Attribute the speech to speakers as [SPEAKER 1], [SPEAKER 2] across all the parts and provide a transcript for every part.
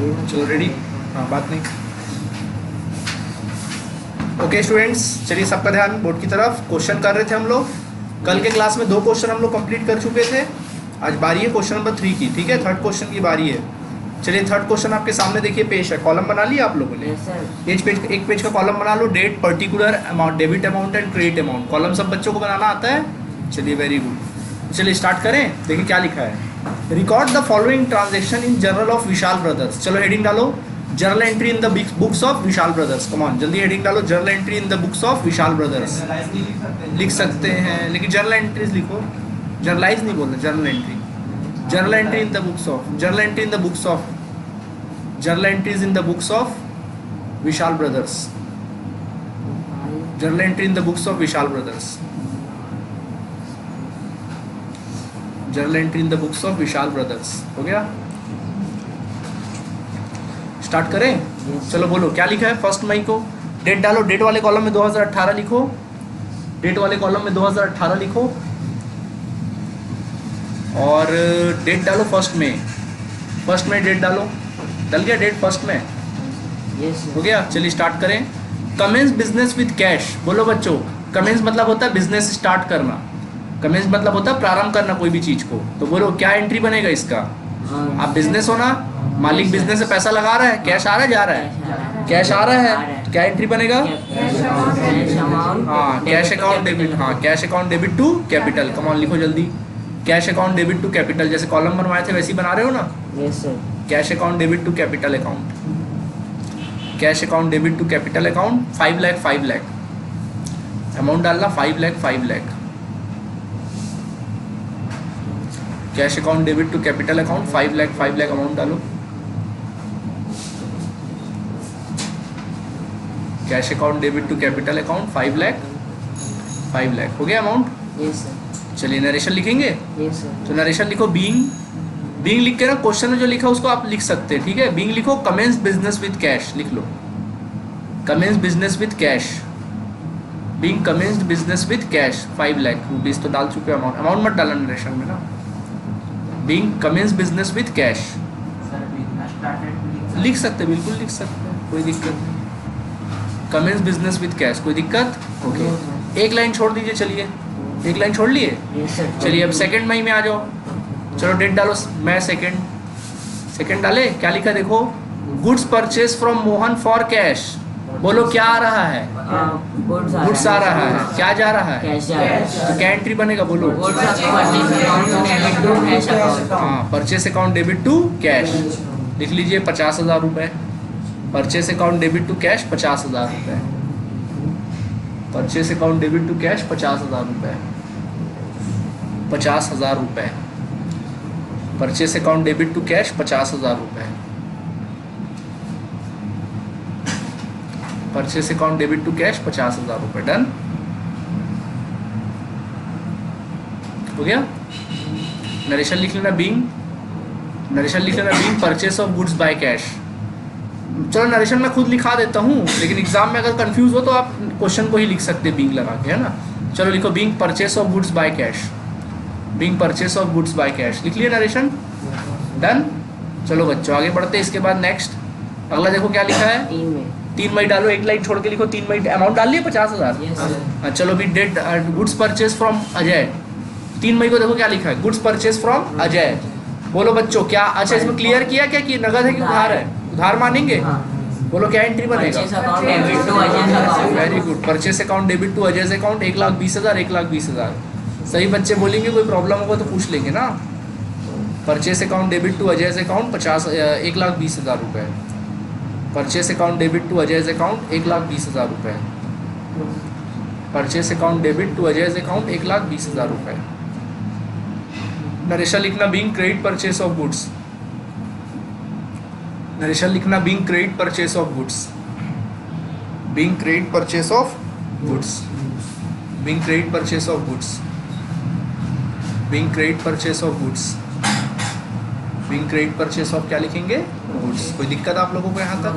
[SPEAKER 1] चलो रेडी, हाँ बात नहीं। ओके स्टूडेंट्स, चलिए सबका ध्यान बोर्ड की तरफ। क्वेश्चन कर रहे थे हम लोग। कल के क्लास में 2 क्वेश्चन हम लोग कंप्लीट कर चुके थे। आज बारी है क्वेश्चन नंबर 3 की, ठीक है। थर्ड क्वेश्चन की बारी है। चलिए थर्ड क्वेश्चन आपके सामने देखिए पेश है। कॉलम बना लिया आप लोगों ने? एक पेज का कॉलम बना लो। Date, particular amount, debit amount and credit amount. Column सब बच्चों को बनाना आता है? चलिए वेरी गुड। चलिए स्टार्ट करें। देखिए क्या लिखा है। Record the following transaction in journal of Vishal brothers. चलो हेडिंग डालो, journal entry in the books of Vishal brothers. Come on जल्दी हेडिंग डालो, journal entry in the books of Vishal brothers. लिख सकते हैं लेकिन जर्नल एंट्रीज लिखो, generalized नहीं बोलना, journal entry. Journal entry in the books of, journal entry in the books of, journal entries in the books of Vishal brothers. Journal entry in the books of Vishal brothers. Journal entry in the books of Vishal brothers. हो गया? Start करें? चलो बोलो क्या लिखा है। 1 मई को date डालो। डेट वाले कॉलम में 2018 लिखो। डेट वाले कॉलम में 2018 लिखो और डेट डालो 1 मई। 1 मई डेट डालो। डल गया डेट 1 मई? हो गया? चलिए स्टार्ट करें। Commence business with cash. बोलो बच्चों, कमेंस मतलब होता है बिजनेस स्टार्ट करना। कमेंस मतलब होता है प्रारंभ करना कोई भी चीज को। तो बोलो क्या एंट्री बनेगा इसका? आप बिजनेस हो ना, मालिक बिजनेस से पैसा लगा रहा है, कैश आ रहा है, जा रहा है, कैश आ रहा है, तो क्या एंट्री बनेगा? हाँ, कैश अकाउंट डेबिट। हाँ, cash account debit to capital. Come on लिखो जल्दी। Cash account debit to capital. जैसे कॉलम बनवाए थे वैसे ही बना रहे हो ना?
[SPEAKER 2] Yes sir.
[SPEAKER 1] Cash account debit to capital account. Cash account debit to capital account. 5 lakh 5 lakh amount डालना। 5 lakh 5 lakh. Cash account debit to capital account 5 lakh amount डालो। Cash account debit to capital account 5 lakh. हो गया अमाउंट?
[SPEAKER 2] Yes sir.
[SPEAKER 1] चलिए narration लिखेंगे।
[SPEAKER 2] Yes sir.
[SPEAKER 1] तो narration लिखो being. Being लिख के ना क्वेश्चन में जो लिखा उसको आप लिख सकते हैं, ठीक है। बीइंग लिखो कमेंस बिजनेस विद कैश। लिख लो commence business with cash. Being commenced business with cash 5 lakh rupees. तो डाल चुके अमाउंट। अमाउंट मत डालना नरेशन में ना। Being commence business with cash लिख सकते, बिल्कुल लिख सकते हैं, कोई दिक्कत नहीं। कमेंस बिजनेस विद कैश, कोई दिक्कत? ओके, एक लाइन छोड़ दीजिए। चलिए एक लाइन छोड़ लिए।
[SPEAKER 2] Yes sir.
[SPEAKER 1] चलिए अब 2 मई में आ जाओ। चलो डेट डालो। मैं सेकंड डाले। क्या लिखा देखो, goods purchase from Mohan for cash. बोलो क्या आ रहा है? गुड्स आ रहा है। क्या जा रहा है? तो क्या एंट्री बनेगा? बोलो। हाँ, purchase account debit to cash. लिख लीजिए 50,000 रुपये। Purchase account debit to cash 50,000 रुपये। Purchase account debit to cash 50,000 रुपये। 50,000 रुपये। Purchase account debit to cash 50,000 रुपये। Purchase account debit to cash 50,000 रुपये। डन हो गया? नरेशन लिख लेना बीइंग। नरेशन लिख लेना being purchase of goods by cash. चलो नरेशन मैं खुद लिखा देता हूँ, लेकिन एग्जाम में अगर कंफ्यूज हो तो आप क्वेश्चन को ही लिख सकते हैं बीइंग लगा के, है ना। चलो लिखो being purchase of goods by cash. Being purchase of goods by cash लिख लिया नरेशन। डन। चलो बच्चों आगे बढ़ते हैं। इसके बाद नेक्स्ट अगला देखो क्या लिखा है। 3 मई डालो। एक लाइन छोड़ के लिखो 3 मई। अमाउंट डाल लिया 50,000। चलो भी date goods purchase from Ajay. 3 मई को देखो क्या लिखा है, गुड्स परचेज फ्रॉम अजय। बोलो बच्चों क्या? अच्छा इसमें क्लियर किया क्या कि नगद है कि उधार है? उधार मानेंगे? बोलो क्या एंट्री बनेगा? Very good. Purchase account debit to Ajay account 1,20,000 1,20,000। सही बच्चे बोलेंगे, कोई प्रॉब्लम होगा तो पूछ लेंगे ना। Purchase account debit to Ajay account 1,20,000 रुपये। Purchase account debit to Ajay account 1,20,000 रुपये। Purchase account debit to Ajay account 1,20,000 रुपये। नरेशन लिखना being credit purchase of goods. Narration लिखना being credit purchase of goods. Being credit purchase of goods. Being credit purchase of goods. Being credit purchase of goods. Being credit purchase of क्या लिखेंगे? Goods. कोई दिक्कत आप लोगों को यहाँ तक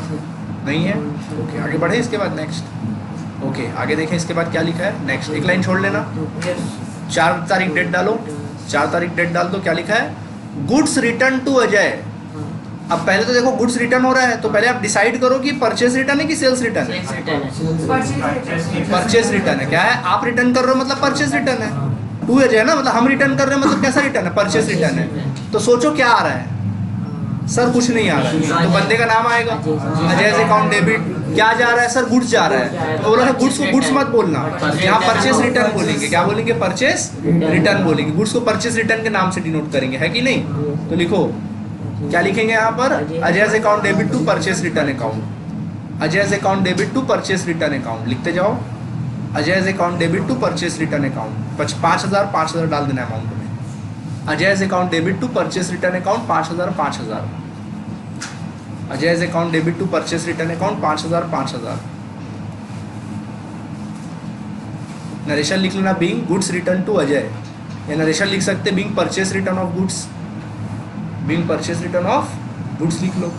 [SPEAKER 1] नहीं है? ओके आगे बढ़े। इसके बाद नेक्स्ट। ओके आगे देखें। इसके बाद क्या लिखा है नेक्स्ट। एक लाइन छोड़ लेना। 4 तारीख डेट डालो। 4 तारीख डेट डाल दो। क्या लिखा है? Goods return to Ajay. अब पहले तो देखो गुड्स रिटर्न हो रहा है, तो पहले आप डिसाइड करो कि परचेस रिटर्न है कि सेल्स रिटर्न है। परचेस रिटर्न है। क्या है, आप रिटर्न कर रहे हो मतलब परचेस रिटर्न है। टू एज है ना, मतलब हम रिटर्न कर रहे हैं मतलब कैसा रिटर्न है, परचेस रिटर्न है। तो सोचो क्या आ रहा है सर, कुछ नहीं आ रहा है, तो बंदे का नाम आएगा अजय अकाउंट डेबिट। क्या जा रहा है सर, गुड्स जा रहा है, तो बोला गुड्स को गुड्स मत बोलना, यहाँ परचेस रिटर्न बोलेंगे। क्या बोलेंगे, परचेस रिटर्न बोलेंगे। गुड्स को परचेस रिटर्न के नाम से डिनोट करेंगे, है कि नहीं। तो लिखो, क्या लिखेंगे यहाँ पर, Ajay account debit to purchase return account. Ajay account debit to purchase return account लिखते जाओ। Ajay account debit to purchase return account 5,000 डाल देना अमाउंट में। Ajay account debit to purchase return account 5,000। Ajay account debit to purchase return account 5,000। Narration लिख लेना being goods return to Ajay, या narration लिख सकते being purchase return of goods. Being purchase return of goods लिख लो,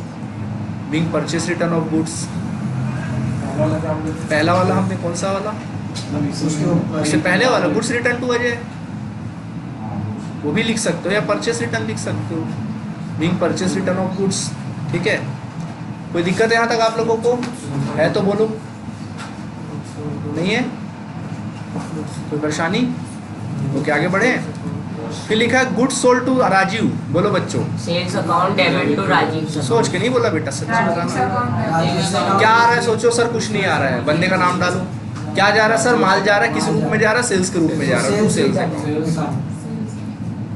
[SPEAKER 1] being purchase return of goods. पहला वाला हमने कौन सा वाला, उससे पहले वाला गुड्स रिटर्न टू अजय, वो भी लिख सकते हो, या परचेस रिटर्न लिख सकते हो, being purchase return of goods. ठीक है, कोई दिक्कत है यहाँ तक आप लोगों को, है तो बोलो, नहीं है कोई परेशानी। ओके आगे बढ़े। फिर लिखा है गुड्स सोल्ड टू राजीव, बोलो बच्चों।
[SPEAKER 2] Sales account debit to Rajiv.
[SPEAKER 1] सोच के नहीं बोला बेटा, सच्ची बताना। क्या आ रहा है सोचो सर, कुछ नहीं आ रहा है, बंदे का नाम डालो। क्या जा रहा है सर, माल जा रहा है, किस रूप में जा रहा है, सेल्स के रूप में जा रहा है, टू सेल्स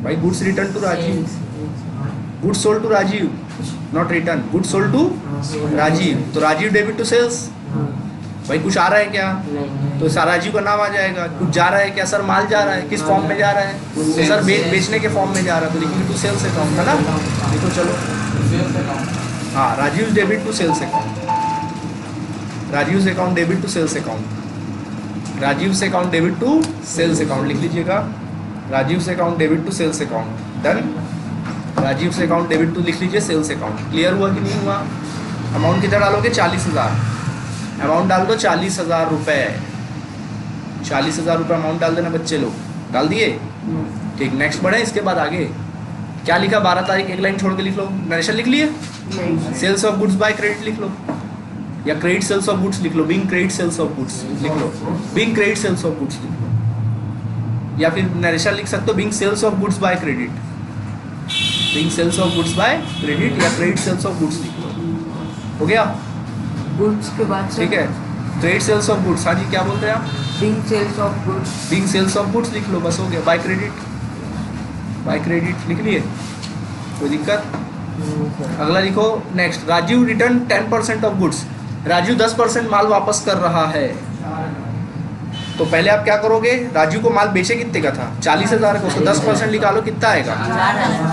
[SPEAKER 1] भाई। Goods return to Rajiv, goods sold to Rajiv, not return, goods sold to Rajiv, तो राजीव डेबिट टू सेल्स। भाई कुछ आ रहा है क्या, तो राजीव का नाम आ जाएगा। कुछ जा रहा है क्या सर, माल जा रहा है, किस फॉर्म में जा रहा है सर, बेचने के फॉर्म में जा रहा है, तो लिखेंगे टू सेल्स अकाउंट, है ना। देखो चलो, हाँ Rajeev debit to sales account, Rajeev account debit to sales account, Rajeev से account debit to sales account लिख लीजिएगा। राजीव से account debit to sales account, done. Rajeev से अकाउंट डेबिट टू लिख लीजिए सेल्स अकाउंट। क्लियर हुआ कि नहीं हुआ। अमाउंट कितना डालोगे, 40,000 अमाउंट डाल दो, 40,000 रुपये, 40,000 रुपये अमाउंट डाल देना बच्चे लोग, डाल दिए। ठीक, नेक्स्ट बढ़े, इसके बाद आगे क्या लिखा, 12 तारीख एक लाइन छोड़ के लिख लो। नरेशन लिख लिए, sales of goods by credit लिख लो, या क्रेडिट सेल्स ऑफ गुड्स लिख लो, being credit sales of goods लिख लो, being credit sales of goods लिख लो, या फिर नरेशन लिख सकते हो being sales of goods by credit, being sales of goods by credit, या क्रेडिट सेल्स ऑफ गुड्स लिख लो। हो गया
[SPEAKER 2] गुड्स के बाद
[SPEAKER 1] ठीक है, ट्रेड सेल्स ऑफ गुड्स। हाँ जी क्या बोलते हैं आप,
[SPEAKER 2] being sales of goods,
[SPEAKER 1] being sales of goods लिख लो, बस हो गया। बाय क्रेडिट, बाय क्रेडिट लिख लिए, कोई दिक्कत। अगला लिखो next, Rajiv return 10% of goods, Rajiv 10% माल वापस कर रहा है। तो पहले आप क्या करोगे, राजीव को माल बेचे कितने का था, 40,000 का, उसको 10% निकालो, कितना आएगा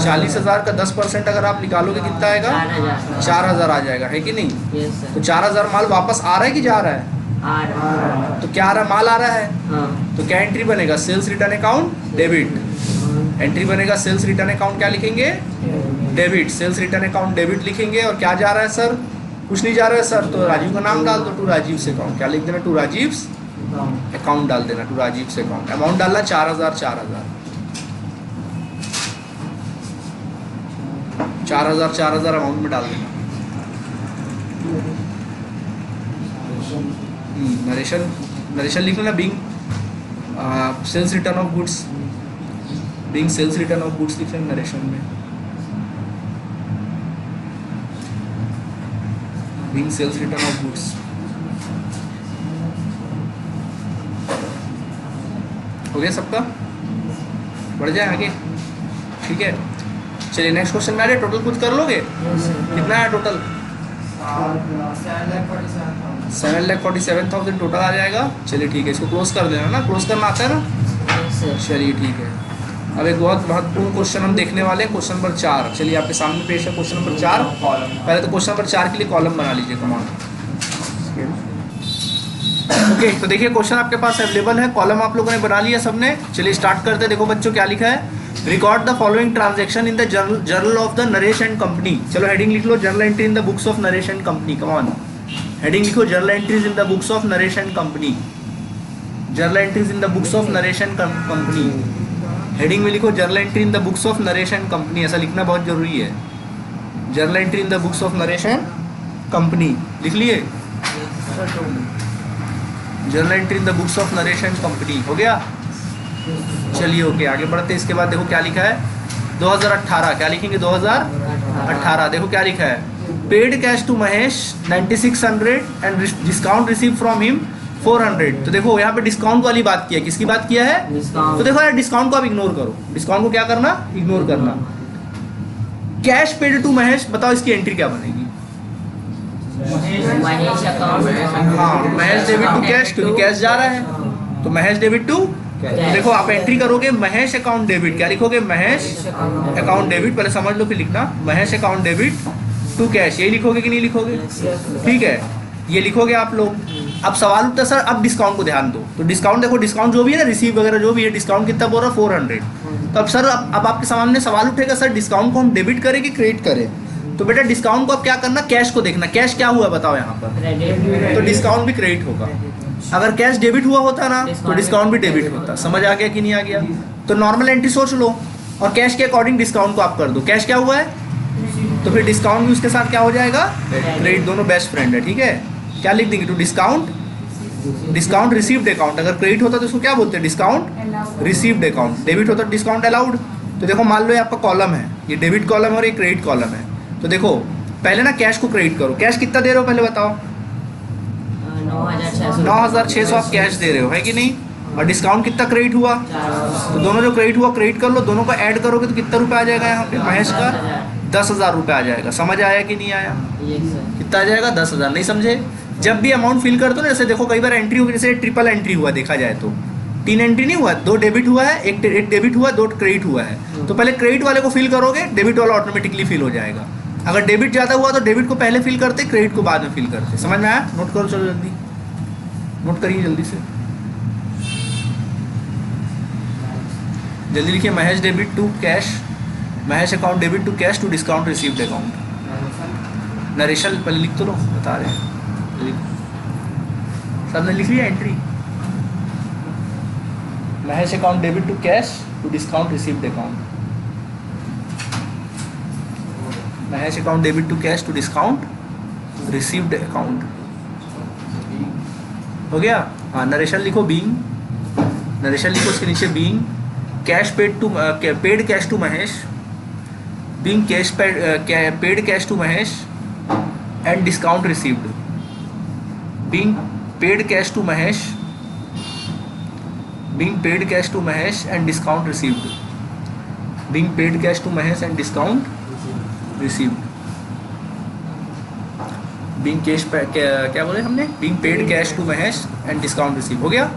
[SPEAKER 1] 40,000 का 10% अगर आप निकालोगे कितना आएगा 4,000 आ जाएगा, है कि नहीं। तो 4,000 माल वापस आ रहा है कि जा रहा है, तो क्या आ रहा है, माल आ रहा है। तो क्या एंट्री बनेगा, sales return account debit, entry बनेगा सेल्स रिटर्न अकाउंट क्या लिखेंगे, debit, sales return account debit लिखेंगे। और क्या जा रहा है सर, कुछ नहीं जा रहा है सर, तो राजीव का नाम डाल दो, टू राजीव से अकाउंट, क्या लिख देना, टू राजीव अकाउंट डाल देना, टू राजीव से अकाउंट। अमाउंट डालना 4,000 अमाउंट में डाल देना। नरेशन लिख लेना, being sales return of goods, being sales return of goods लिख लेना नरेशन में, being sales return of goods. हो गया सबका, बढ़ जाए आगे, ठीक है। चलिए नेक्स्ट क्वेश्चन में आ रहे, टोटल कुछ कर लोगे, कितना है टोटल, 7,47,000 टोटल आ जाएगा। चलिए ठीक है, इसको क्लोज कर देना ना, क्लोज करना आता है ना, चलिए ठीक है। अब एक बहुत महत्वपूर्ण क्वेश्चन हम देखने वाले हैं, क्वेश्चन नंबर 4। चलिए आपके सामने पेश है क्वेश्चन नंबर 4। पहले तो क्वेश्चन नंबर 4 के लिए कॉलम बना लीजिए, कमान। ओके तो देखिए क्वेश्चन आपके पास अवेलेबल है, कॉलम आप लोगों ने बना लिया सबने। चलिए स्टार्ट करते हैं। देखो बच्चों क्या लिखा है, record the following transaction in the journal of the Naresh and company. चलो हेडिंग लिख लो, journal entry in the books of Naresh and company, come on. Heading लिखो, journal entries in the books of Naresh and company, journal entries in the books of Naresh and company. Heading में लिखो, journal entry in the books of Naresh and company, ऐसा लिखना बहुत जरूरी है। Journal entry in the books of narration company, लिख लिए? Journal entry in the books of narration company हो गया। चलिए ओके, आगे बढ़ते हैं। इसके बाद देखो क्या लिखा है, 2018, क्या लिखेंगे 2018, देखो क्या लिखा है, paid cash to Mahesh 9600 and discount receive from him 400। तो देखो यहाँ पे डिस्काउंट वाली बात किया, किसकी बात किया है? तो देखो यार डिस्काउंट को आप इग्नोर करो, डिस्काउंट को क्या करना, इग्नोर करना। कैश पेड टू महेश, बताओ इसकी एंट्री क्या बनेगी?
[SPEAKER 2] महेश अकाउंट,
[SPEAKER 1] हाँ, महेश डेबिट टू कैश, क्योंकि कैश जा रहा है तो महेश डेबिट टू। देखो आप एंट्री करोगे महेश अकाउंट डेबिट, क्या लिखोगे? महेश अकाउंट डेबिट, पहले समझ लो फिर लिखना, Mahesh account debit to cash, यही लिखोगे कि नहीं लिखोगे? ठीक है, ये लिखोगे आप लोग। अब सवाल उठता सर अब डिस्काउंट को ध्यान दो, तो डिस्काउंट देखो, डिस्काउंट जो भी है ना, रिसीव वगैरह जो भी है, डिस्काउंट कितना बोल रहा है? 400। तो अब सर अब आपके सामने सवाल उठेगा, सर डिस्काउंट को हम डेबिट करें कि क्रेडिट करें? तो बेटा डिस्काउंट को अब क्या करना, कैश को देखना, कैश क्या हुआ बताओ यहाँ पर? तो डिस्काउंट भी क्रेडिट होगा। अगर कैश डेबिट हुआ होता ना तो डिस्काउंट भी डेबिट होता। समझ आ गया कि नहीं आ गया? तो नॉर्मल एंट्री सोच लो और कैश के अकॉर्डिंग डिस्काउंट को आप कर दो। कैश क्या हुआ है तो फिर डिस्काउंट भी उसके साथ क्या हो जाएगा? क्रेडिट, दोनों बेस्ट फ्रेंड है। ठीक है, क्या लिख देंगे? To discount, discount received account. अगर क्रेडिट होता तो उसको क्या बोलते हैं? Discount received account. डेबिट होता तो डिस्काउंट अलाउड। तो देखो मान लो ये आपका कॉलम है, ये डेबिट कॉलम है और ये क्रेडिट कॉलम है। तो देखो पहले ना कैश को क्रेडिट करो। कैश कितना दे रहे हो पहले बताओ? 9600 आप कैश दे रहे हो, है कि नहीं? और डिस्काउंट कितना क्रेडिट हुआ? तो दोनों जो क्रेडिट हुआ क्रेडिट कर लो, दोनों को ऐड करोगे तो कितना रुपया आ जाएगा यहाँ पे? महेश का 10,000 रुपये आ जाएगा। समझ आया कि नहीं आया? कितना आ जाएगा? 10,000। नहीं समझे? जब भी अमाउंट फिल करते हो ना, जैसे देखो कई बार एंट्री होगी, जैसे ट्रिपल एंट्री हुआ देखा जाए तो 3 एंट्री नहीं हुआ, 2 डेबिट हुआ है, एक डेबिट हुआ, 2 क्रेडिट हुआ है। तो पहले क्रेडिट वाले को फिल करोगे, डेबिट वाला ऑटोमेटिकली फिल हो जाएगा। अगर डेबिट ज़्यादा हुआ तो डेबिट को पहले फिल करते, क्रेडिट को बाद में फिल करते। समझ में आया? नोट करो, चलो जल्दी नोट करिए, जल्दी से जल्दी लिखिए। Mahesh debit to cash, Mahesh account debit to cash to discount received account. Narration पहले लिख तो लो, बता रहे हैं सबने लिख लिया entry. Mahesh account debit to cash to discount received account. Mahesh account debit to cash to discount received account हो गया। हाँ, नरेशन लिखो बीइंग, नरेशन लिखो उसके नीचे being cash paid to paid cash to Mahesh, being cash paid cash to Mahesh and discount received, being paid cash to Mahesh, being paid cash to Mahesh and discount received, being paid cash to Mahesh and discount received, being cash क्या बोले हमने? Being paid cash to Mahesh and discount receive. हो गया,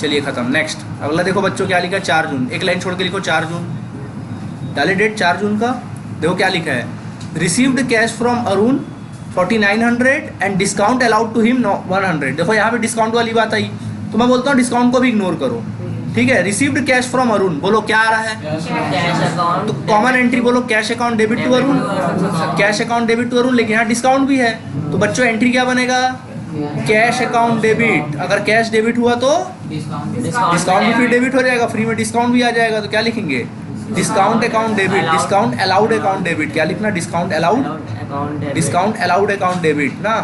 [SPEAKER 1] चलिए खत्म। Next अगला देखो बच्चों क्या लिखा है? 4 जून। एक लाइन छोड़ के लिखो 4 जून, डाले डेट 4 जून का। देखो क्या लिखा है? Received cash from Arun 4900 and discount allowed to him 100। देखो यहाँ पे डिस्काउंट वाली बात आई, तो मैं बोलता हूँ डिस्काउंट को भी इग्नोर करो। ठीक है, रिसीव्ड कैश फ्रॉम अरुण, बोलो क्या आ रहा है?
[SPEAKER 2] कैश अकाउंट,
[SPEAKER 1] तो कॉमन एंट्री बोलो cash account debit to Arun, cash account debit to Arun, लेकिन यहाँ डिस्काउंट भी है तो बच्चों एंट्री क्या बनेगा? Cash account debit. अगर कैश डेबिट हुआ तो डिस्काउंट भी फिर डेबिट हो जाएगा, फ्री में डिस्काउंट भी आ जाएगा। तो क्या लिखेंगे? Discount account debit, discount allowed account debit. क्या लिखना? Discount allowed, discount allowed account debit ना,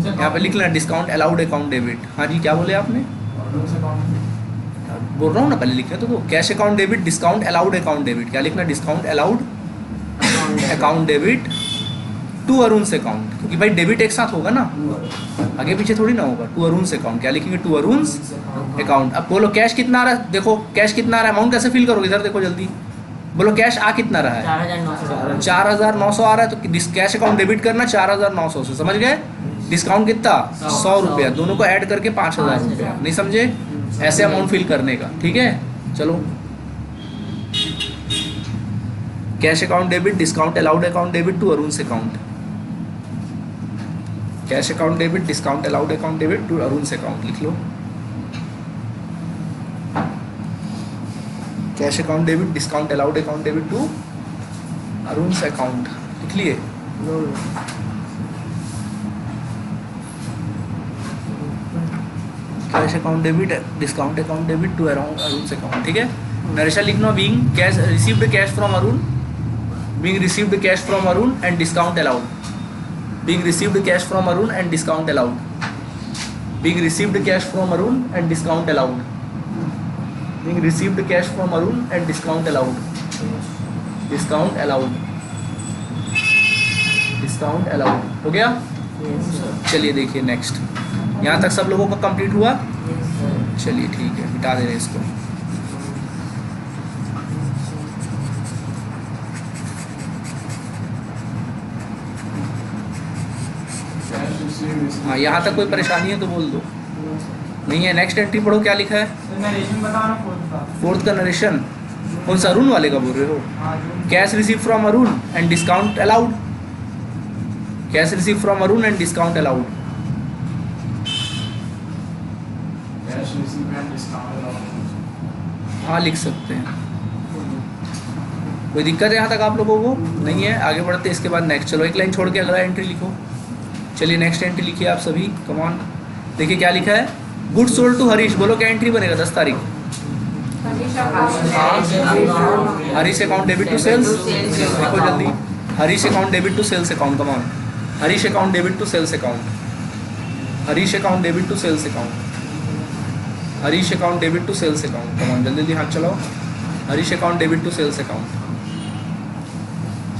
[SPEAKER 1] यहाँ पे लिख लेना डिस्काउंट अलाउड अकाउंट डेबिट। हाँ जी, क्या बोले आपने? बोल रहा हूँ ना, पहले लिखना तो cash account debit, discount allowed account debit. क्या लिखना? Discount allowed account debit to Arun से अकाउंट, क्योंकि भाई डेबिट एक साथ होगा ना, आगे पीछे थोड़ी ना होगा। टू अरुण से अकाउंट, क्या लिखेंगे? To Arun account. अब बोलो कैश कितना आ रहा है? देखो कैश कितना आ रहा है, अमाउंट कैसे फिल करोगे? इधर देखो जल्दी बोलो, कैश आ कितना रहा है? 4900 आ रहा है। तो कैश अकाउंट डेबिट करना 4900 से, समझ गए? डिस्काउंट कितना? 100 रुपया, दोनों को ऐड करके 5000 रुपया। नहीं समझे? ऐसे अमाउंट फिल करने का। ठीक है, चलो cash account debit, discount allowed account debit to Arun से account, cash account debit, discount allowed account debit to Arun से अकाउंट। लिख लो cash account debit, discount allowed account debit to Arun से अकाउंट। लिख लिए? Cash account debit, discount account debit to Arun से account. ठीक है, नरेशन लिखना being cash received cash from Arun Being received cash from Arun and discount allowed. Being received cash from Arun and discount allowed. Being received cash from Arun and discount allowed. Being received cash from Arun and discount allowed. Discount allowed. Discount allowed. हो गया?
[SPEAKER 2] Yes, sir.
[SPEAKER 1] चलिए देखिए next. यहाँ तक सब लोगों का complete हुआ?
[SPEAKER 2] Yes, sir.
[SPEAKER 1] चलिए ठीक है, मिटा दे रहे हैं इसको। हाँ, यहाँ तक कोई परेशानी है तो बोल दो। नहीं है, नेक्स्ट एंट्री पढ़ो, क्या लिखा है?
[SPEAKER 3] नरेशन बताओ ना फोर्थ का।
[SPEAKER 1] फोर्थ का नरेशन कौन सा, अरुण वाले का बोल रहे हो?
[SPEAKER 3] हाँ, जो
[SPEAKER 1] cash receive from Arun and discount allowed. Cash receive from Arun and discount allowed.
[SPEAKER 3] Cash receive and discount.
[SPEAKER 1] हाँ लिख सकते हैं, कोई दिक्कत है यहाँ तक आप लोगों को? नहीं है, आगे बढ़ते हैं इसके बाद नेक्स्ट। चलो एक लाइन छोड़ के अगला एंट्री लिखो। चलिए नेक्स्ट एंट्री लिखिए आप सभी, कम ऑन। देखिए क्या लिखा है, गुड सोल्ड टू हरीश। बोलो क्या एंट्री बनेगा 10 तारीख? Harish account debit to sales. देखो जल्दी, Harish account debit to sales account, come on. Harish account debit to sales account. Harish account debit to sales account. Harish account debit to sales account, come on जल्दी जल्दी हाथ चलाओ। Harish account debit to sales account.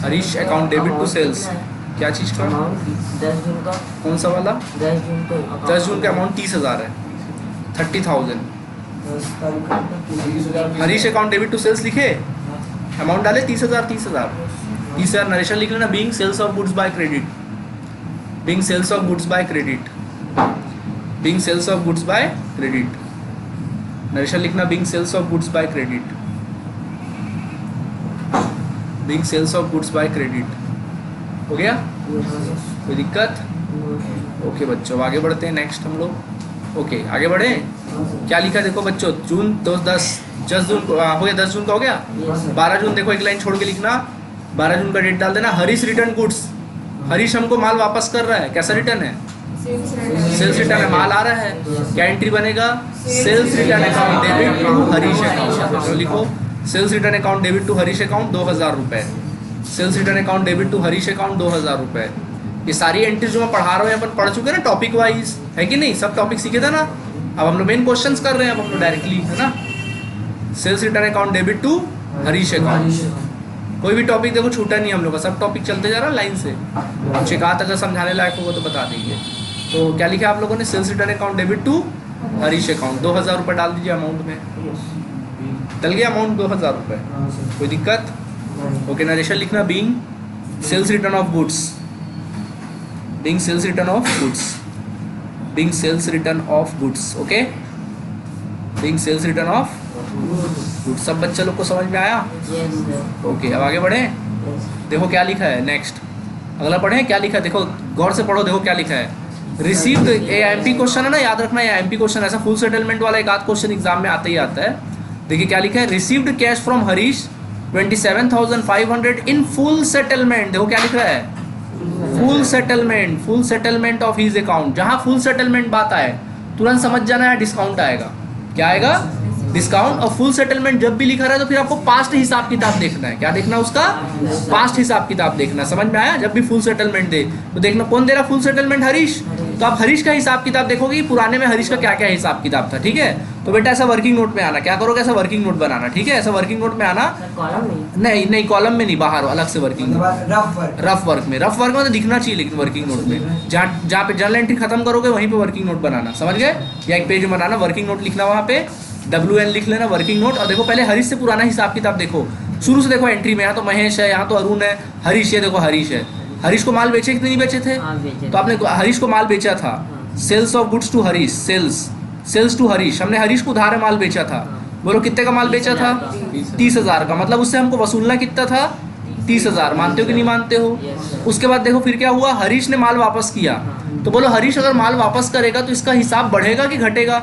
[SPEAKER 1] Harish account debit to sales, क्या चीज़ का?
[SPEAKER 2] Amount 10 जून का।
[SPEAKER 1] कौन सा वाला?
[SPEAKER 2] 10 जून को
[SPEAKER 1] 10 जून का अमाउंट 30,000 है, 30,000।
[SPEAKER 2] 10 तारीख को
[SPEAKER 1] Harish account debit to sales लिखे, अमाउंट डाले 30,000 30,000 30,000। नरेशन लिख लेना, being sales of goods by credit. Being sales of goods by credit. Being sales of goods by credit. Narration लिखना, being sales of goods by credit. Being sales of goods by credit. हो गया? कोई दिक्कत? Okay बच्चों, आगे बढ़ते हैं next हम लोग। ओके आगे बढ़े। क्या लिखा देखो बच्चों, जून 10 जून को हो गया, 10 जून का हो गया। 12 जून देखो, एक लाइन छोड़ के लिखना, 12 जून का डेट डाल देना। Harish return goods. हरीश हमको माल वापस कर रहा है, कैसा रिटर्न है? सेल्स रिटर्न है, माल आ रहा है। क्या एंट्री बनेगा? Sales return account debit to Harish account. तो लिखो, sales return account debit to Harish account 2,000 रुपये। Sales return account debit to Harish account 2,000 रुपये। ये सारी एंट्रीज जो मैं पढ़ा रहा हूँ अपन पढ़ चुके हैं ना, टॉपिक वाइज, है कि नहीं? सब टॉपिक सीखे थे ना। अब हम लोग मेन क्वेश्चंस कर रहे हैं, अब हम लोग डायरेक्टली, है ना। Sales return account debit to Harish account. कोई भी टॉपिक देखो छूटा नहीं हम लोग का, सब टॉपिक चलते जा रहा है लाइन से। कुछ एक आध अगर समझाने लायक होगा तो बता दीजिए। तो क्या लिखा आप लोगों ने? Sales return account debit to Harish account 2,000 रुपये डाल दीजिए अमाउंट में। चल गया अमाउंट 2,000 रुपये, कोई दिक्कत? ओके, नरेशन लिखना, being sales return of goods. Being sales return of goods. Being sales return of goods. Okay, being sales return of goods. सब बच्चे लोग को समझ में आया?
[SPEAKER 2] Yes, sir.
[SPEAKER 1] ओके, अब आगे बढ़े।
[SPEAKER 2] Yes.
[SPEAKER 1] देखो क्या लिखा है नेक्स्ट, अगला पढ़े क्या लिखा है। देखो गौर से पढ़ो, देखो क्या लिखा है। रिसीव्ड, एआईएमपी क्वेश्चन है ना, याद रखना एआईएमपी क्वेश्चन, ऐसा फुल सेटलमेंट वाला एक आध क्वेश्चन एग्जाम में आता ही आता है। देखिए क्या लिखा है, received cash from Harish 27,500 in full settlement. देखो क्या लिख रहा है, full settlement. Full settlement of his account. जहां फुल सेटलमेंट बात आए तुरंत समझ जाना है डिस्काउंट आएगा। क्या आएगा? डिस्काउंट। और फुल सेटलमेंट जब भी लिखा रहा है तो फिर आपको पास्ट हिसाब किताब देखना है। क्या देखना? उसका पास्ट हिसाब किताब देखना। समझ में आया? जब भी फुल सेटलमेंट दे तो देखना कौन दे रहा फुल सेटलमेंट, हरीश। तो आप हरीश का हिसाब किताब देखोगे, पुराने में हरीश का क्या क्या हिसाब किताब था। ठीक है, तो बेटा ऐसा वर्किंग नोट में आना। क्या करोगे? ऐसा वर्किंग नोट बनाना। ठीक है, ऐसा वर्किंग नोट में आना।
[SPEAKER 2] Sir, column में।
[SPEAKER 1] नहीं नहीं, कॉलम में नहीं, बाहर अलग से वर्किंग नोट। रफ वर्क में। रफ वर्क में तो दिखना चाहिए, लेकिन वर्किंग नोट में जहाँ पे जर्नल एंट्री खत्म करोगे वहीं पे वर्किंग नोट बनाना। समझ गए? या एक पेज में बनाना, वर्किंग नोट लिखना, वहाँ पे WN लिख लेना, वर्किंग नोट। और देखो पहले हरीश से पुराना हिसाब किताब देखो, शुरू से देखो एंट्री में। यहाँ तो महेश है, यहाँ तो अरुण है, हरीश है। देखो हरीश है, हरीश को माल बेचे कितने नहीं बेचे थे?
[SPEAKER 2] हाँ, बेचे
[SPEAKER 1] तो आपने हरीश को माल बेचा था। Sales of goods to Harish, sales to Harish. हमने हरीश को उधार माल बेचा था। बोलो कितने का माल बेचा था? 30,000 का। मतलब उससे हमको वसूलना कितना था? 30,000। मानते हो कि नहीं मानते हो?
[SPEAKER 2] Yes, sir.
[SPEAKER 1] उसके बाद देखो फिर क्या हुआ, हरीश ने माल वापस किया। तो बोलो हरीश अगर माल वापस करेगा तो इसका हिसाब बढ़ेगा कि घटेगा?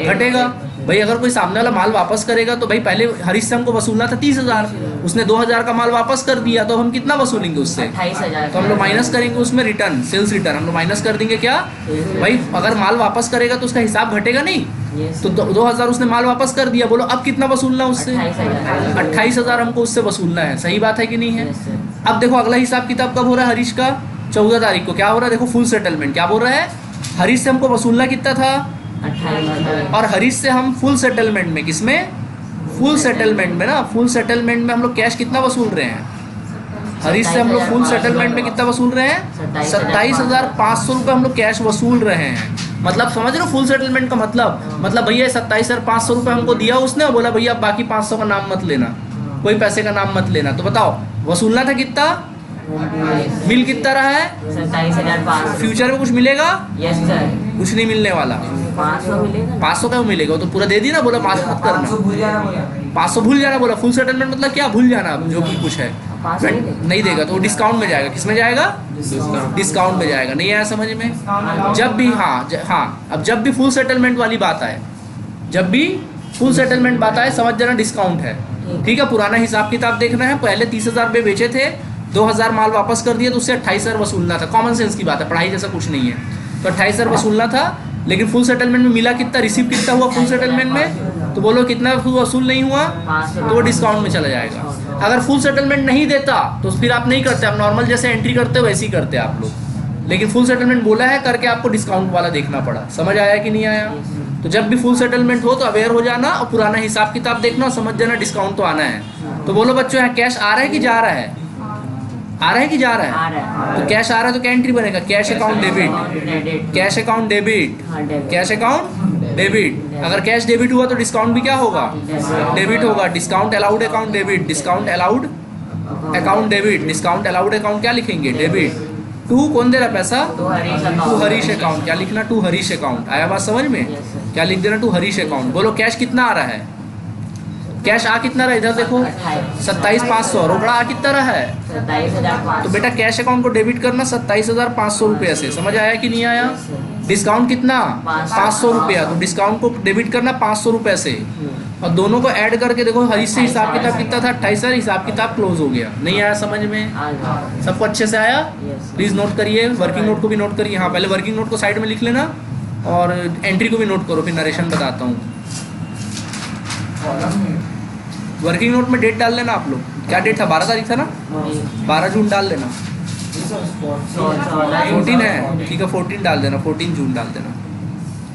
[SPEAKER 1] घटेगा। भाई अगर कोई सामने वाला माल वापस करेगा तो भाई पहले हरीश से हमको वसूलना था 30,000, उसने 2000 का माल वापस कर दिया, तो हम कितना वसूलेंगे उससे?
[SPEAKER 2] 28,000।
[SPEAKER 1] तो हम लोग माइनस करेंगे उसमें रिटर्न, सेल्स रिटर्न हम लोग माइनस कर देंगे क्या भाई? अगर माल वापस करेगा तो उसका हिसाब घटेगा नहीं।
[SPEAKER 2] Yes,
[SPEAKER 1] तो 2000 उसने माल वापस कर दिया, बोलो अब कितना वसूलना उससे?
[SPEAKER 2] 28,000।
[SPEAKER 1] 28,000 हमको उससे वसूलना है। सही बात है कि नहीं है?
[SPEAKER 2] Yes, sir।
[SPEAKER 1] अब देखो अगला हिसाब किताब कब हो रहा है हरीश का? 14 तारीख को। क्या हो रहा है? देखो फुल सेटलमेंट। क्या बोल रहा है? हरीश से हमको वसूलना कितना था?
[SPEAKER 2] 28,000।
[SPEAKER 1] और हरीश से हम फुल सेटलमेंट में, किसमें? फुल सेटलमेंट में ना, फुल सेटलमेंट में हम लोग कैश कितना वसूल रहे हैं? हरीश से हम लोग फुल सेटलमेंट में कितना वसूल रहे हैं? 27,500 रुपये हम लोग कैश वसूल रहे हैं। मतलब समझ रहे हो फुल सेटलमेंट का मतलब भैया 27,500 रुपये हमको दिया उसने और बोला भैया बाकी 500 का नाम मत लेना, कोई पैसे का नाम मत लेना। तो बताओ वसूलना था कितना? मिल कितना रहा है?
[SPEAKER 2] 27,500।
[SPEAKER 1] फ्यूचर में कुछ मिलेगा?
[SPEAKER 2] Yes sir.
[SPEAKER 1] कुछ नहीं मिलने वाला।
[SPEAKER 2] 500 मिलेगा।
[SPEAKER 1] 500 का मिलेगा, वो तो पूरा दे दी ना, बोला माफ मत करना। 500 भूल जाना बोला। फुल सेटलमेंट मतलब क्या? भूल जाना जो भी कुछ है।
[SPEAKER 2] 500
[SPEAKER 1] नहीं देगा तो वो डिस्काउंट में जाएगा। किस में जाएगा? डिस्काउंट में जाएगा। नहीं आया समझ में? जब भी हाँ अब जब भी फुल सेटलमेंट वाली बात आए, जब भी फुल सेटलमेंट बात आए समझ जाना डिस्काउंट है। ठीक है, पुराना हिसाब किताब देखना है। पहले 30,000 रुपये बेचे थे, 2,000 माल वापस कर दिया तो उससे 28,000 वसूलना था। कॉमन सेंस की बात है, पढ़ाई जैसा कुछ नहीं है। तो 28,000 वसूलना था, लेकिन फुल सेटलमेंट में मिला कितना? रिसीव कितना हुआ फुल सेटलमेंट में? तो बोलो कितना वसूल नहीं हुआ? तो वो डिस्काउंट में चला जाएगा। अगर फुल सेटलमेंट नहीं देता तो फिर आप नहीं करते, आप नॉर्मल जैसे एंट्री करते हो वैसे ही करते आप लोग। लेकिन फुल सेटलमेंट बोला है करके आपको डिस्काउंट वाला देखना पड़ा। समझ आया कि नहीं आया? तो जब भी फुल सेटलमेंट हो तो अवेयर हो जाना और पुराना हिसाब किताब देखना और समझ जाना डिस्काउंट तो आना है। तो बोलो बच्चों यहाँ कैश आ रहा है कि जा रहा है? आ रहा है कि जा रहा है?
[SPEAKER 2] आ रहा है।
[SPEAKER 1] तो कैश आ रहा है तो क्या एंट्री बनेगा? Cash account debit,
[SPEAKER 2] credit.
[SPEAKER 1] Cash account debit,
[SPEAKER 2] हाँ, डेबिट।
[SPEAKER 1] Cash account debit. अगर कैश डेबिट हुआ तो डिस्काउंट भी क्या होगा? डेबिट होगा। Discount allowed account debit, discount allowed account debit, discount allowed account क्या लिखेंगे? डेबिट। टू कौन दे रहा पैसा?
[SPEAKER 2] तो Harish
[SPEAKER 1] to
[SPEAKER 2] account.
[SPEAKER 1] Harish account. क्या लिखना? To Harish account. आया बात समझ में?
[SPEAKER 2] Yes, sir।
[SPEAKER 1] क्या लिख देना? To Harish account. बोलो कैश कितना आ रहा है? कैश आ कितना रहा है? इधर देखो 27,500। रोकड़ा आ कितना रहा है?
[SPEAKER 2] 27,500।
[SPEAKER 1] तो बेटा कैश अकाउंट को डेबिट करना 27,500 रुपये से। समझ आया कि नहीं आया? डिस्काउंट कितना? 500 रुपया। तो डिस्काउंट को डेबिट करना 500 रुपये से, और दोनों को ऐड करके देखो हरीश से हिसाब किताब कितना था? 28,000। हिसाब किताब क्लोज हो गया। नहीं आया समझ में?
[SPEAKER 2] आ गया।
[SPEAKER 1] सबको अच्छे से आया?
[SPEAKER 2] Yes।
[SPEAKER 1] प्लीज़ नोट करिए, वर्किंग नोट को भी नोट करिए। हाँ पहले वर्किंग नोट को साइड में लिख लेना और एंट्री को भी नोट करो, फिर नरेशन बताता हूँ। वर्किंग नोट में डेट डाल लेना आप लोग। क्या डेट था? 12 तारीख था ना? 12 जून डाल देना। 14 है, ठीक है 14 डाल देना, 14 जून डाल देना।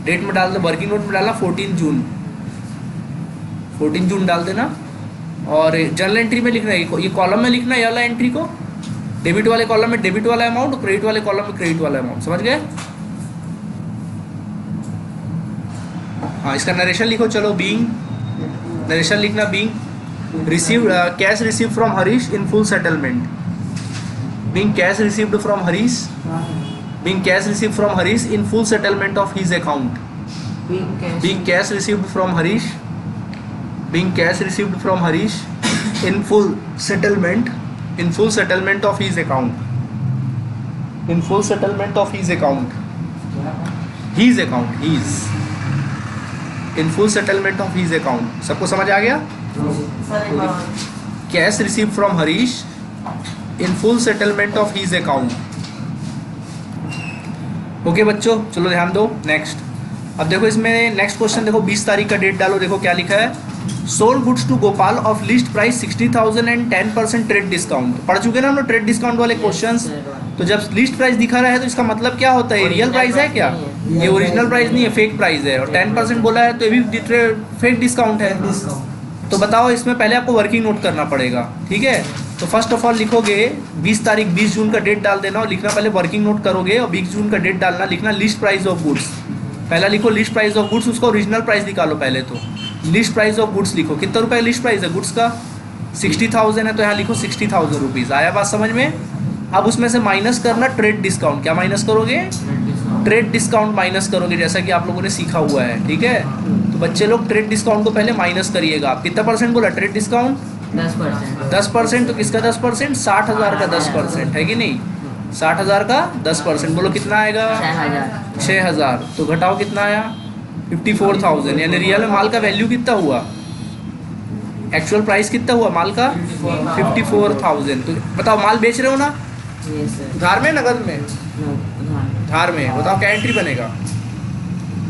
[SPEAKER 1] डेट में डाल दो, वर्किंग नोट में डालना 14 जून, 14 जून डाल देना। और जर्नल एंट्री में लिखना है, ये कॉलम में लिखना है ये वाला एंट्री को। डेबिट वाले कॉलम में डेबिट वाला अमाउंट, क्रेडिट वाले कॉलम में क्रेडिट वाला अमाउंट। समझ गए? हाँ इसका नरेशन लिखो। चलो बीइंग, नरेशन लिखना being receive cash receive from Harish in full settlement. Being cash received from Harish, being cash received from Harish in full settlement of his account. Being cash received from Harish, being cash received from Harish in full settlement, in full settlement of his account, in full settlement of his account, his account, his, in full settlement of his account। सबको समझ आ गया? Cash receive from Harish in full settlement of his account. Okay बच्चों चलो ध्यान दो। Next अब देखो इसमें नेक्स्ट क्वेश्चन देखो 20 तारीख का डेट डालो। देखो क्या लिखा है? Sold goods to Gopal of list price 60,000 and 10% trade discount. पढ़ चुके ना हम लोग ट्रेड डिस्काउंट वाले क्वेश्चंस। तो जब लिस्ट प्राइस दिखा रहा है तो इसका मतलब क्या होता है? रियल प्राइस है क्या? ये ओरिजिनल प्राइस नहीं है, फेक प्राइस है। और 10% बोला है तो ये भी फेक डिस्काउंट है। तो बताओ इसमें पहले आपको वर्किंग नोट करना पड़ेगा। ठीक है, तो फर्स्ट ऑफ ऑल लिखोगे 20 तारीख 20 जून का डेट डाल देना और लिखना पहले वर्किंग नोट करोगे और 20 जून का डेट डालना, लिखना लिस्ट प्राइस ऑफ गुड्स। पहला लिखो लिस्ट प्राइस ऑफ गुड्स, उसका ओरिजिनल प्राइस निकालो पहले। तो लिस्ट प्राइस ऑफ गुड्स लिखो। कितना रुपये लिस्ट प्राइस है गुड्स का? 60,000 है तो यहाँ लिखो 60,000 रुपीज़। आया बात समझ में? अब उसमें से माइनस करना ट्रेड डिस्काउंट। क्या माइनस करोगे? ट्रेड डिस्काउंट माइनस करोगे, जैसा कि आप लोगों ने सीखा हुआ है। ठीक है, तो बच्चे लोग ट्रेड डिस्काउंट को पहले माइनस करिएगा। आप कितना परसेंट बोला ट्रेड डिस्काउंट? 10%। तो किसका 10%? 60,000 का 10% है कि नहीं? 60,000 का 10%। बोलो कितना आएगा? 6,000। तो घटाओ कितना आया? 54,000। यानी रियल में माल का वैल्यू कितना हुआ? एक्चुअल प्राइस कितना हुआ माल का? 54,000। तो बताओ माल बेच रहे हो ना?
[SPEAKER 2] Yes sir.
[SPEAKER 1] उधार में नगद में?
[SPEAKER 2] No, उधार।
[SPEAKER 1] उधार में। बताओ क्या एंट्री बनेगा?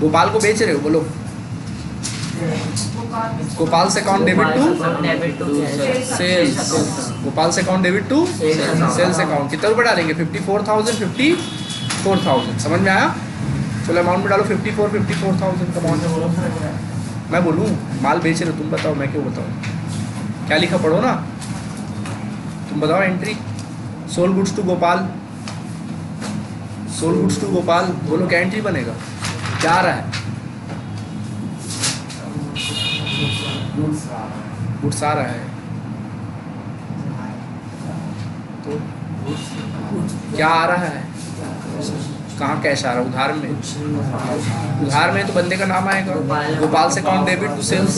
[SPEAKER 1] गोपाल को बेच रहे हो, बोलो। गोपाल से account debit to
[SPEAKER 2] debit to
[SPEAKER 1] sales. Gopal से account debit to
[SPEAKER 2] Sales
[SPEAKER 1] sales account. कितना रुपये डालेंगे? 54,000 समझ में आया? चलो अमाउंट में डालो 54,000 का अमाउंट। मैं बोलूँ माल बेच रहे हो, तुम बताओ, मैं क्यों बताऊँ? क्या लिखा पढ़ो ना, तुम बताओ entry. Sold goods to Gopal, sold goods to Gopal, बोलो क्या एंट्री बनेगा? क्या आ रहा है? गुड्स आ रहा है तो क्या आ रहा है? कहाँ कैश आ रहा है? उधार में। उधार में तो बंदे का नाम आएगा। गोपाल से अकाउंट डेबिट टू सेल्स।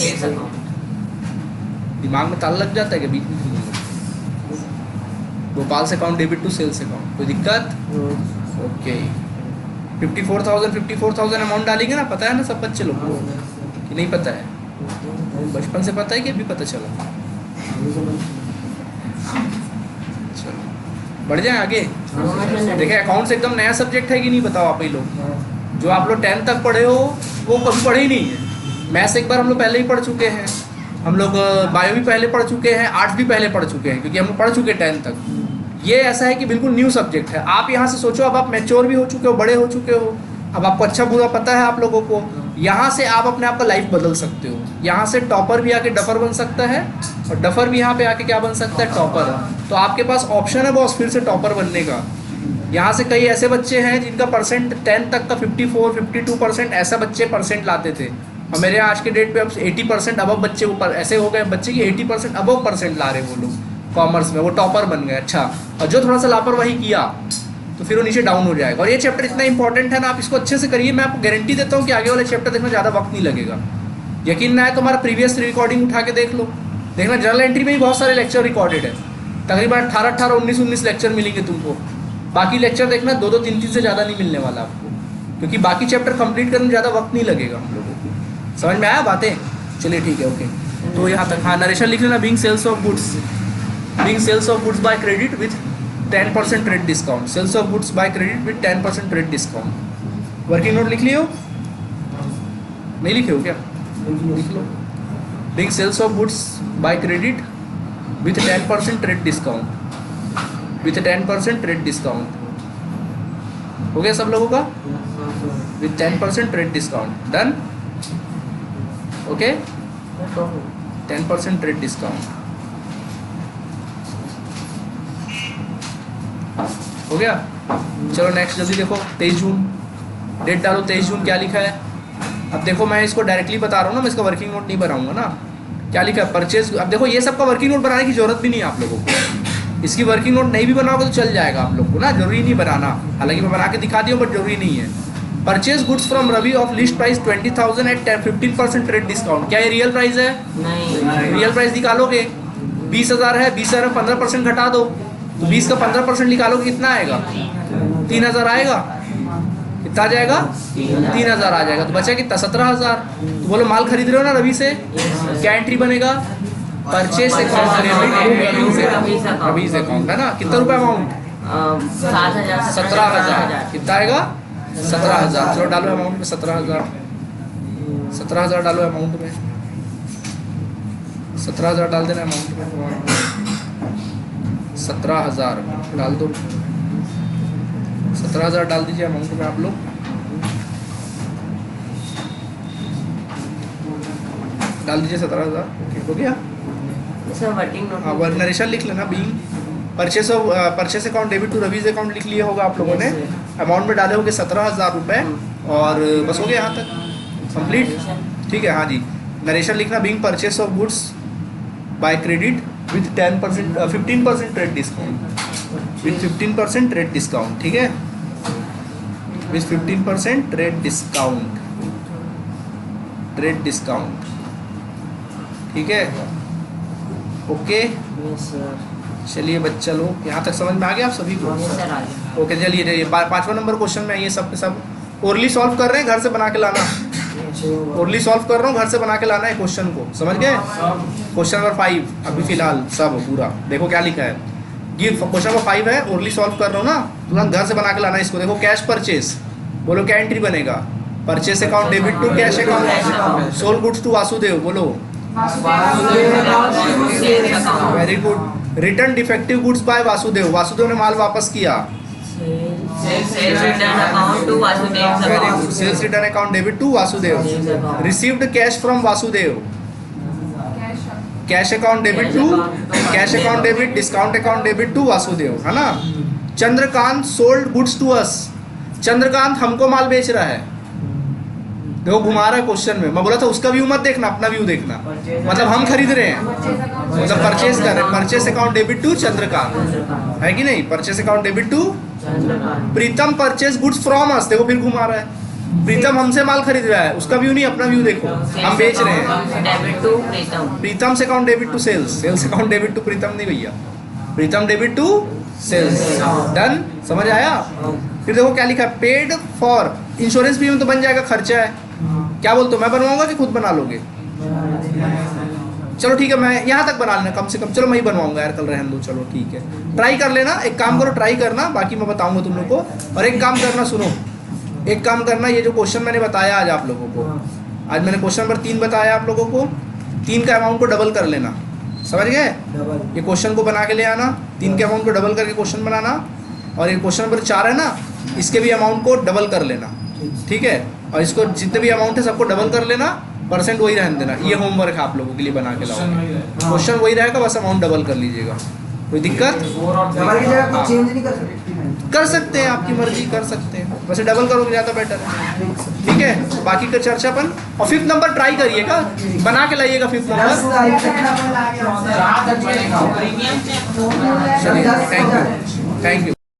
[SPEAKER 1] दिमाग में ताला लग जाता है कि बीच में गोपाल से account debit to sales account. कोई दिक्कत? ओके। 54,000 अमाउंट डालेंगे ना, पता है ना सब बच्चे लोग को कि नहीं पता है? बचपन से पता है कि अभी पता चला? चलो बढ़ जाए आगे। देखिए अकाउंट्स एकदम नया सब्जेक्ट है कि नहीं, बताओ आप ही लोग। जो आप लोग 10th तक पढ़े हो वो कभी पढ़े ही नहीं है। मैथ्स एक बार हम लोग पहले ही पढ़ चुके हैं, हम लोग बायो भी पहले पढ़ चुके हैं, आर्ट्स भी पहले पढ़ चुके हैं, क्योंकि हम लोग पढ़ चुके 10th तक। ये ऐसा है कि बिल्कुल न्यू सब्जेक्ट है। आप यहाँ से सोचो, अब आप मैच्योर भी हो चुके हो, बड़े हो चुके हो, अब आपको अच्छा बुरा पता है आप लोगों को। यहाँ से आप अपने आप का लाइफ बदल सकते हो। यहाँ से टॉपर भी आके डफर बन सकता है, और डफर भी यहाँ पे आके क्या बन सकता है? टॉपर। तो आपके पास ऑप्शन है बॉस फिर से टॉपर बनने का। यहाँ से कई ऐसे बच्चे हैं जिनका परसेंट 10th तक का 54-52% ऐसा बच्चे परसेंट लाते थे, और मेरे आज के डेट पे अब 80% अबव बच्चे ऊपर ऐसे हो गए बच्चे की 80% अबव परसेंट ला रहे वो लोग कॉमर्स में, वो टॉपर बन गए। अच्छा, और जो थोड़ा सा लापरवाही किया तो फिर वो नीचे डाउन हो जाएगा। और ये चैप्टर इतना इंपॉर्टेंट है ना, आप इसको अच्छे से करिए। मैं आपको गारंटी देता हूँ कि आगे वाले चैप्टर देखने ज़्यादा वक्त नहीं लगेगा। यकीन ना है तो हमारा प्रीवियस रिकॉर्डिंग उठा के देख लो, देखना जनरल एंट्री में ही बहुत सारे लेक्चर रिकॉर्डेड है। तकरीबन 18, 19 लेक्चर मिलेंगे तुमको। बाकी लेक्चर देखना 2, 3 से ज़्यादा नहीं मिलने वाला आपको, क्योंकि बाकी चैप्टर कंप्लीट करने में ज़्यादा वक्त नहीं लगेगा हम लोगों को। समझ में आया बातें? चलिए ठीक है, ओके। तो यहाँ तक हाँ, नरेशन लिख लेना। Being sales of goods, being sales of goods by credit with 10% trade discount. Sales of goods by credit with 10% trade discount. Working note लिख लियो? नहीं लिखे हो क्या? लिख लो। Being sales of goods by credit with 10% trade discount, with 10% trade discount. हो गया सब लोगों का? With 10% trade discount. Done? Okay, 10% trade discount हो गया। चलो नेक्स्ट जल्दी देखो, 23 जून डेट डालो। 23 जून क्या लिखा है? अब देखो मैं इसको डायरेक्टली बता रहा हूँ ना, मैं इसका वर्किंग नोट नहीं बनाऊंगा ना। क्या लिखा है? परचेज। अब देखो ये सबका वर्किंग नोट बनाने की जरूरत भी नहीं है आप लोगों को। इसकी वर्किंग नोट नहीं भी बनाओगे तो चल जाएगा आप लोग को ना, जरूरी नहीं बनाना। हालांकि मैं बना के दिखा दी हूँ बट जरूरी नहीं है। Purchase goods from Ravi of list price 20,000 at 15% trade discount. क्या ये रियल प्राइस है?
[SPEAKER 2] नहीं।
[SPEAKER 1] रियल प्राइस निकालोगे 20,000 है, 20,000 में 15% घटा दो तो 20 का 15% निकालोगे कितना आएगा? 3,000 आएगा। कितना आ जाएगा? 3,000 आ जाएगा। तो बचा कितना? 17,000। तो बोलो माल खरीद रहे हो ना रवि से, क्या एंट्री बनेगा? परचेस अकाउंट, रवि से अकाउंट है ना। कितना रुपया अमाउंट? 17,000। कितना आएगा? 17,000। चलो डालो अमाउंट में 17,000। 17,000 डालो अमाउंट में, 17,000 डाल देना अमाउंट में। 17,000 डाल दो, 17,000 डाल दीजिए अमाउंट में आप लोग। डाल दीजिए 17,000। हो गया? हाँ, नरेशन लिख लेना। Being purchase of purchase account debit to Ravi's account लिख लिया होगा आप लोगों ने। अमाउंट में डाले होंगे 17,000 रुपये, और बस हो गया यहाँ तक कंप्लीट। ठीक है, हाँ जी। नरेशन लिखना। Being purchase of goods by credit with 15% trade discount, with 15% trade discount. ठीक है, with 15% trade discount, trade discount. ठीक है, ओके। चलिए बच्चा लोग यहाँ तक समझ में आ गया आप सभी को? ओके, चलिए 5वां नंबर क्वेश्चन में ये सब के सब ओरली सॉल्व कर रहे हैं, घर से बना के लाना। ओरली सॉल्व कर रहा हूँ, घर से बना के लाना है क्वेश्चन को, समझ गए? क्वेश्चन नंबर 5 अभी फिलहाल सब पूरा देखो क्या लिखा है। ये क्वेश्चन नंबर 5 है, ओरली सॉल्व कर रहा हूँ ना, तुरंत घर से बना के लाना है इसको। देखो कैश परचेस, बोलो क्या एंट्री बनेगा? Purchase account debit to cash account, sold goods to Vasudev, बोलो very good. Return defective goods by Vasudev, Vasudev ने माल वापस किया,
[SPEAKER 2] Sales return account to Vasudev's
[SPEAKER 1] very
[SPEAKER 2] account.
[SPEAKER 1] Good. Sales return account debit to Vasudev, received cash from Vasudev, cash account debit to cash account debit, discount account debit to Vasudev, है ना? Chandrakant sold goods to us, Chandrakant हमको माल बेच रहा है। देखो घुमा रहा है क्वेश्चन में, मैं बोला था उसका व्यू मत देखना, अपना व्यू देखना। मतलब हम खरीद रहे हैं, मतलब परचेस कर रहे हैं। Purchase account debit to Chandrakant, है कि नहीं? Purchase account debit to Pritam, purchase goods from us, देखो फिर घुमा रहा है। प्रीतम हमसे माल खरीद रहा है, उसका व्यू नहीं, अपना व्यू देखो, हम बेच रहे हैं।
[SPEAKER 2] Debit to Pritam.
[SPEAKER 1] Pritam's account debit to sales, sales account debit to Pritam नहीं भैया, Pritam debit to sales. Done, समझ आया? फिर देखो क्या लिखा, पेड फॉर इंश्योरेंस प्रीमियम तो बन जाएगा, खर्चा है। क्या बोलते हो, मैं बनवाऊंगा कि खुद बना लोगे? चलो ठीक है, मैं यहाँ तक बना लेना कम से कम, चलो मैं ही बनवाऊंगा यार, कल रहने दो, चलो ठीक है। ट्राई कर लेना, एक काम करो, ट्राई करना, बाकी मैं बताऊंगा तुम लोग को। और एक काम करना, सुनो, एक काम करना, ये जो क्वेश्चन मैंने बताया आज आप लोगों को, आज मैंने क्वेश्चन नंबर 3 बताया आप लोगों को, 3 का अमाउंट को डबल कर लेना, समझ गए? ये क्वेश्चन को बना के ले आना, 3 के अमाउंट को डबल करके क्वेश्चन बनाना, और ये क्वेश्चन नंबर 4 है ना, इसके भी अमाउंट को डबल कर लेना, ठीक है? और इसको जितने भी अमाउंट है सबको डबल कर लेना, परसेंट वही रहने देना। ये होमवर्क है आप लोगों के लिए, बना के लाओगे, क्वेश्चन वही रहेगा, बस अमाउंट डबल कर लीजिएगा। कोई दिक्कत?
[SPEAKER 4] डबल की जगह कुछ चेंज नहीं कर सकते?
[SPEAKER 1] कर सकते हैं, आपकी मर्जी, कर सकते हैं, वैसे डबल करोगे ज़्यादा बेटर है, ठीक है? बाकी का चर्चा अपन, और 5th नंबर ट्राई करिएगा, बना के लाइएगा 5th नंबर। चलिए, थैंक यू, थैंक यू।